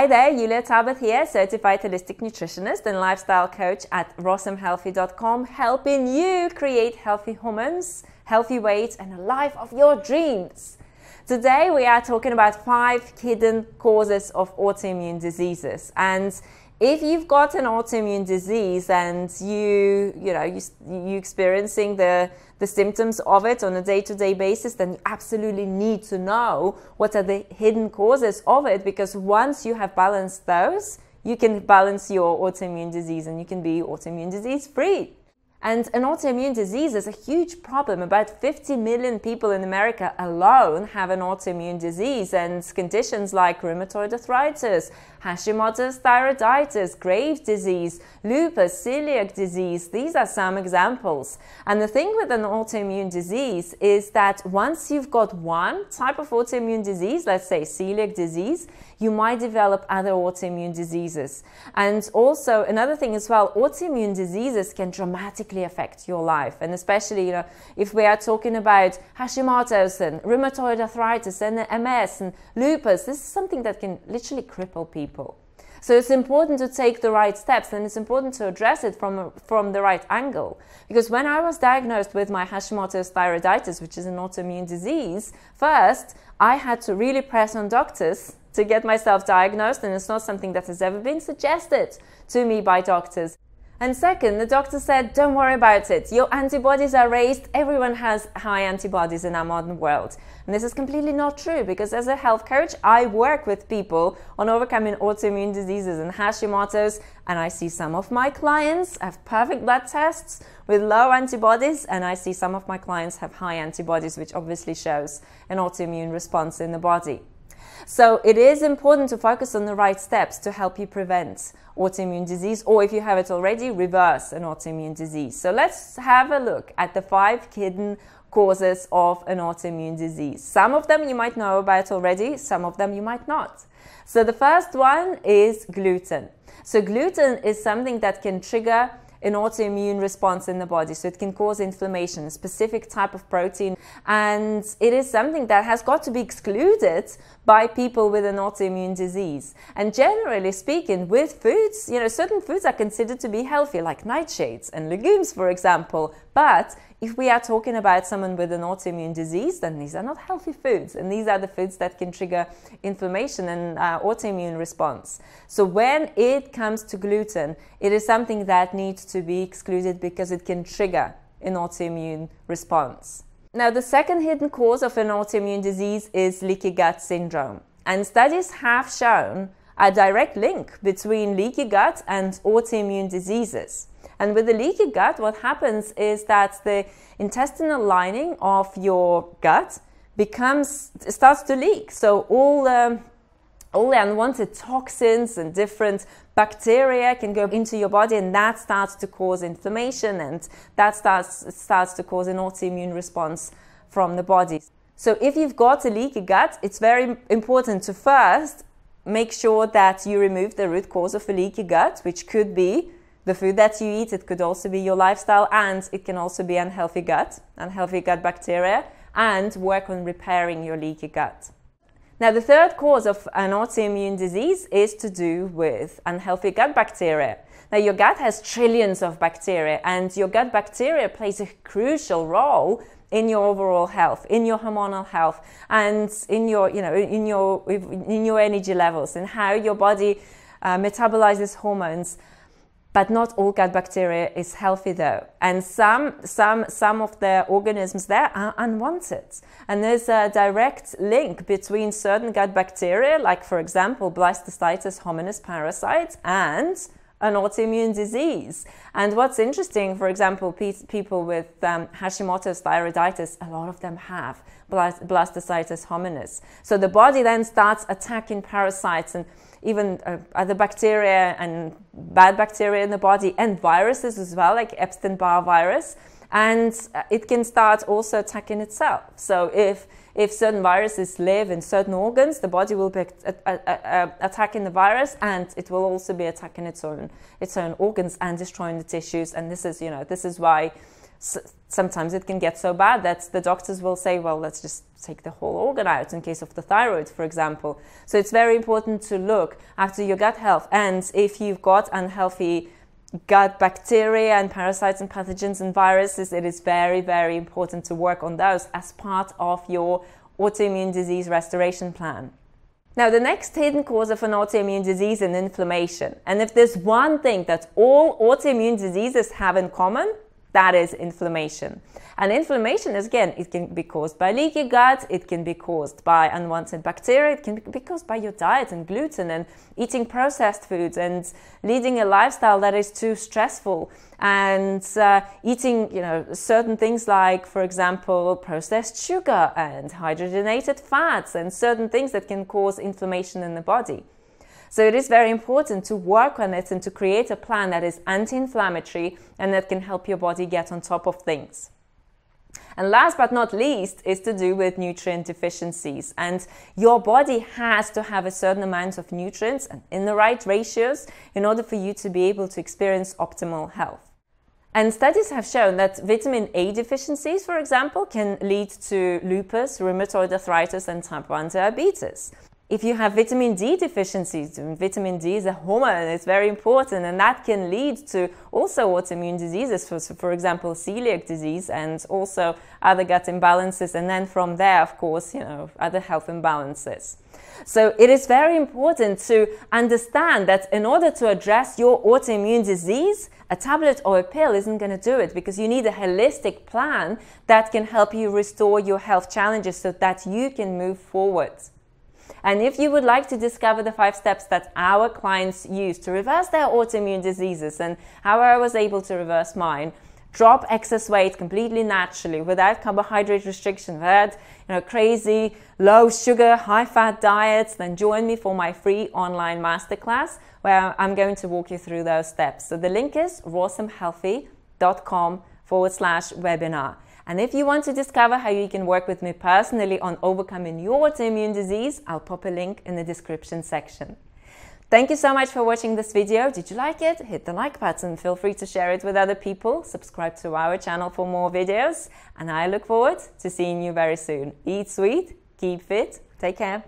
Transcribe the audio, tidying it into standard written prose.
Hi there, Yulia Tabith here, certified holistic nutritionist and lifestyle coach at rossumhealthy.com, helping you create healthy hormones, healthy weight, and a life of your dreams. Today we are talking about 5 hidden causes of autoimmune diseases. And if you've got an autoimmune disease and you're experiencing the symptoms of it on a day-to-day basis, then you absolutely need to know what are the hidden causes of it, because once you have balanced those, you can balance your autoimmune disease and you can be autoimmune disease free. And an autoimmune disease is a huge problem. About 50 million people in America alone have an autoimmune disease, and conditions like rheumatoid arthritis, Hashimoto's thyroiditis, Graves' disease, lupus, celiac disease, these are some examples. And the thing with an autoimmune disease is that once you've got one type of autoimmune disease, let's say celiac disease, you might develop other autoimmune diseases. And also another thing as well, autoimmune diseases can dramatically affect your life. And especially, if we are talking about Hashimoto's and rheumatoid arthritis and MS and lupus, this is something that can literally cripple people. So it's important to take the right steps, and it's important to address it from the right angle. Because when I was diagnosed with my Hashimoto's thyroiditis, which is an autoimmune disease, first I had to really press on doctors to get myself diagnosed, and it's not something that has ever been suggested to me by doctors. And second, the doctor said, don't worry about it. Your antibodies are raised. Everyone has high antibodies in our modern world. And this is completely not true, because as a health coach, I work with people on overcoming autoimmune diseases and Hashimoto's, and I see some of my clients have perfect blood tests with low antibodies, and I see some of my clients have high antibodies, which obviously shows an autoimmune response in the body. So it is important to focus on the right steps to help you prevent autoimmune disease, or if you have it already, reverse an autoimmune disease. So let's have a look at the 5 hidden causes of an autoimmune disease. Some of them you might know about already, some of them you might not. So the first one is gluten. So gluten is something that can trigger an autoimmune response in the body. So it can cause inflammation, a specific type of protein, and it is something that has got to be excluded by people with an autoimmune disease. And generally speaking, with foods, certain foods are considered to be healthy, like nightshades and legumes, for example. But if we are talking about someone with an autoimmune disease, then these are not healthy foods, and these are the foods that can trigger inflammation and autoimmune response. So when it comes to gluten, it is something that needs to be excluded because it can trigger an autoimmune response. Now, the second hidden cause of an autoimmune disease is leaky gut syndrome. And studies have shown a direct link between leaky gut and autoimmune diseases. And with the leaky gut, what happens is that the intestinal lining of your gut starts to leak. So all the unwanted toxins and different bacteria can go into your body, and that starts to cause inflammation, and that starts to cause an autoimmune response from the body. So if you've got a leaky gut, it's very important to first make sure that you remove the root cause of a leaky gut, which could be the food that you eat. It could also be your lifestyle, and it can also be unhealthy gut bacteria, and work on repairing your leaky gut. Now, the third cause of an autoimmune disease is to do with unhealthy gut bacteria. Now, your gut has trillions of bacteria, and your gut bacteria plays a crucial role in your overall health, in your hormonal health, and in your energy levels, and how your body metabolizes hormones. But not all gut bacteria is healthy though. And some of the organisms there are unwanted. And there's a direct link between certain gut bacteria, like for example, Blastocystis hominis parasites, and an autoimmune disease. And what's interesting, for example, people with Hashimoto's thyroiditis, a lot of them have Blastocystis hominis. So the body then starts attacking parasites and even other bacteria and bad bacteria in the body, and viruses as well, like Epstein-Barr virus, and it can start also attacking itself. So if certain viruses live in certain organs, the body will be attacking the virus, and it will also be attacking its own organs and destroying the tissues. And this is why sometimes it can get so bad that the doctors will say, well, let's just take the whole organ out in case of the thyroid, for example. So it's very important to look after your gut health. And if you've got unhealthy gut bacteria and parasites and pathogens and viruses, it is very, very important to work on those as part of your autoimmune disease restoration plan. Now, the next hidden cause of an autoimmune disease is inflammation. And if there's one thing that all autoimmune diseases have in common, that is inflammation. And inflammation is, again, it can be caused by leaky gut, it can be caused by unwanted bacteria, it can be caused by your diet and gluten and eating processed foods and leading a lifestyle that is too stressful and eating, certain things like, for example, processed sugar and hydrogenated fats and certain things that can cause inflammation in the body. So it is very important to work on it and to create a plan that is anti-inflammatory and that can help your body get on top of things. And last but not least is to do with nutrient deficiencies. And your body has to have a certain amount of nutrients and in the right ratios in order for you to be able to experience optimal health. And studies have shown that vitamin A deficiencies, for example, can lead to lupus, rheumatoid arthritis, and type 1 diabetes. If you have vitamin D deficiencies, vitamin D is a hormone, it's very important, and that can lead to also autoimmune diseases, for example, celiac disease and also other gut imbalances, and then from there, of course, other health imbalances. So it is very important to understand that in order to address your autoimmune disease, a tablet or a pill isn't going to do it, because you need a holistic plan that can help you restore your health challenges so that you can move forward. And if you would like to discover the 5 steps that our clients use to reverse their autoimmune diseases and how I was able to reverse mine, drop excess weight completely naturally without carbohydrate restriction, without crazy low sugar, high fat diets, then join me for my free online masterclass where I'm going to walk you through those steps. So the link is rossumhealthy.com/webinar. And if you want to discover how you can work with me personally on overcoming your autoimmune disease, I'll pop a link in the description section. Thank you so much for watching this video. Did you like it? Hit the like button. Feel free to share it with other people. Subscribe to our channel for more videos. And I look forward to seeing you very soon. Eat sweet, keep fit, take care.